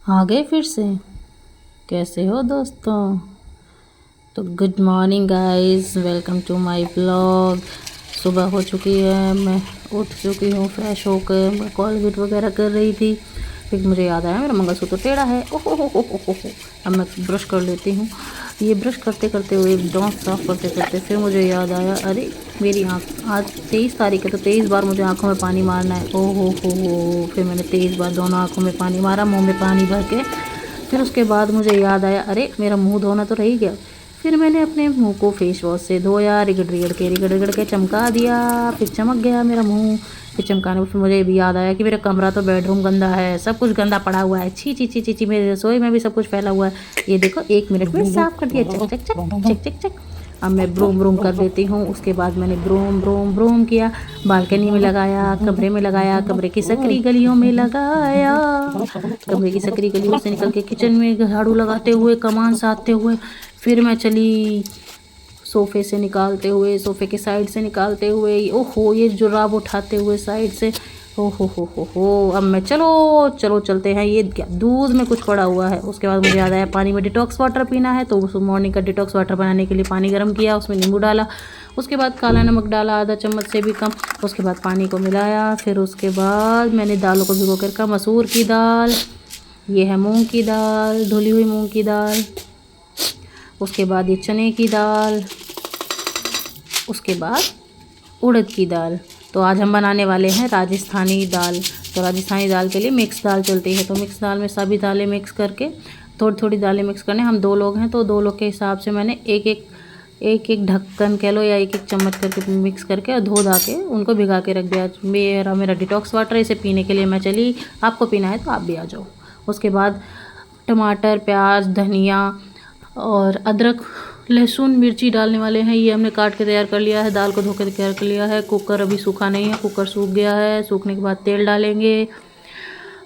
आ गए फिर से। कैसे हो दोस्तों? तो good morning guys, welcome to my blog. सुबह हो चुकी है, मैं उठ चुकी हूँ फ्रेश होकर। मैं कॉलगेट वगैरह कर रही थी, फिर मुझे याद आया मेरा मंगलसूत्र टेढ़ा है। ओहो हो। अब मैं ब्रश कर लेती हूँ। ये ब्रश करते करते हुए दांत साफ़ करते करते फिर मुझे याद आया, अरे मेरी आँख, आज 23 तारीख है तो 23 बार मुझे आँखों में पानी मारना है। ओहो हो। फिर मैंने 23 बार दोनों आँखों में पानी मारा, मुँह में पानी भर के। फिर उसके बाद मुझे याद आया, अरे मेरा मुंह धोना तो रह ही गया। फिर मैंने अपने मुंह को फेस वॉश से धोया, रिगड़ के चमका दिया। फिर चमक गया मेरा मुंह। फिर चमकाने में फिर मुझे भी याद आया कि मेरा कमरा तो बेडरूम गंदा है, सब कुछ गंदा पड़ा हुआ है। छी ची ची ची ची, मेरी रसोई में भी सब कुछ फैला हुआ है। ये देखो 1 मिनट में साफ कर दिया, चक चक चक चक चक चक। अब मैं ब्रूम ब्रूम कर देती हूँ। उसके बाद मैंने ब्रूम ब्रूम ब्रूम किया, बालकनी में लगाया, कमरे में लगाया, कमरे की सकरी गलियों में लगाया, कमरे की सकरी गलियों से निकल के किचन में झाड़ू लगाते हुए, कमान साधते हुए फिर मैं चली सोफ़े से निकालते हुए, सोफ़े के साइड से निकालते हुए, ओहो ये जुराब उठाते हुए साइड से। हो। अब मैं चलो चलते हैं। ये क्या दूध में कुछ पड़ा हुआ है। उसके बाद मुझे याद आया पानी में डिटॉक्स वाटर पीना है, तो उस मॉर्निंग का डिटॉक्स वाटर बनाने के लिए पानी गर्म किया, उसमें नींबू डाला, उसके बाद काला नमक डाला आधा चम्मच से भी कम। उसके बाद पानी को मिलाया। फिर उसके बाद मैंने दालों को भिगो कर रखा। मसूर की दाल, ये है मूंग की दाल, धुली हुई मूंग की दाल। उसके बाद ये चने की दाल, उसके बाद उड़द की दाल। तो आज हम बनाने वाले हैं राजस्थानी दाल। तो राजस्थानी दाल के लिए मिक्स दाल चलती है, तो मिक्स दाल में सभी दालें मिक्स करके, थोड़ी थोड़ी दालें मिक्स करने। हम 2 लोग हैं तो 2 लोग के हिसाब से मैंने एक ढक्कन कह लो या एक चम्मच करके मिक्स करके और धो धा के उनको भिगा के रख दिया। मेरा डिटॉक्स वाटर, इसे पीने के लिए मैं चली। आपको पीना है तो आप भी आ जाओ। उसके बाद टमाटर, प्याज, धनिया और अदरक, लहसुन, मिर्ची डालने वाले हैं। ये हमने काट के तैयार कर लिया है। दाल को धो के तैयार कर लिया है। कुकर अभी सूखा नहीं है, कुकर सूख गया है। सूखने के बाद तेल डालेंगे।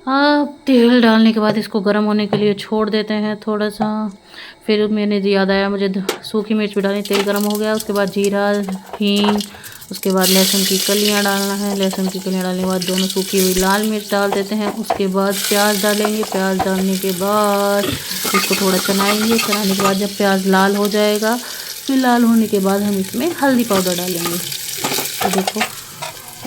अब तेल डालने के बाद इसको गर्म होने के लिए छोड़ देते हैं थोड़ा सा। फिर मैंने याद आया मुझे सूखी मिर्च भी डालनी। तेल गर्म हो गया, उसके बाद जीरा, हींग, उसके बाद लहसुन की कलियां डालना है। लहसुन की कलियां डालने के बाद दोनों सूखी हुई लाल मिर्च डाल देते हैं। उसके बाद प्याज डालेंगे। प्याज डालने के बाद इसको थोड़ा चलाएंगे। चलाने के बाद जब प्याज लाल हो जाएगा, फिर लाल होने के बाद हम इसमें हल्दी पाउडर डालेंगे। तो देखो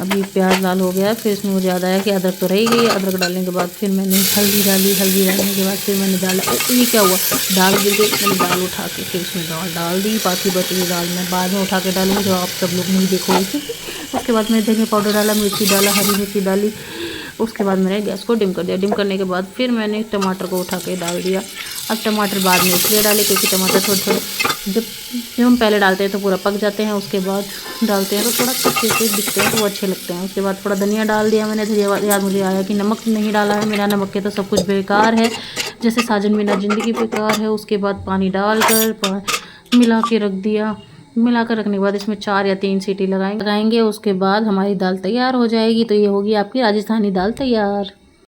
अभी प्याज लाल हो गया। फिर इसमें मुझे याद आया कि अदरक तो रह गई। अदरक डालने के बाद फिर मैंने हल्दी डाली। हल्दी डालने के बाद फिर मैंने डाला, ये क्या हुआ, दाल गिर गई। मैंने दाल उठा के फिर इसमें दाल डाल दी। बाकी बची हुई दाल मैं बाद में उठा के डालूँगी, जो आप सब लोग नहीं देखोगे। उसके बाद मैंने धनिया पाउडर डाला, मिर्ची डाला, हरी मिर्ची डाली। उसके बाद मैंने गैस को डिम कर दिया। डिम करने के बाद फिर मैंने टमाटर को उठा के डाल दिया। अब टमाटर बाद में इसलिए डाले क्योंकि टमाटर थोड़े जब हम पहले डालते हैं तो पूरा पक जाते हैं, उसके बाद डालते हैं तो थोड़ा कच्चे से दिखते हैं, तो वो अच्छे लगते हैं। उसके बाद थोड़ा धनिया डाल दिया मैंने। धनिया याद मुझे आया कि नमक नहीं डाला है। मेरा नमक के तो सब कुछ बेकार है, जैसे साजन बिना ज़िंदगी बेकार है। उसके बाद पानी डालकर मिला के रख दिया। मिलाकर रखने के बाद इसमें 4 या 3 सीटी लगाएंगे। उसके बाद हमारी दाल तैयार हो जाएगी। तो ये होगी आपकी राजस्थानी दाल तैयार।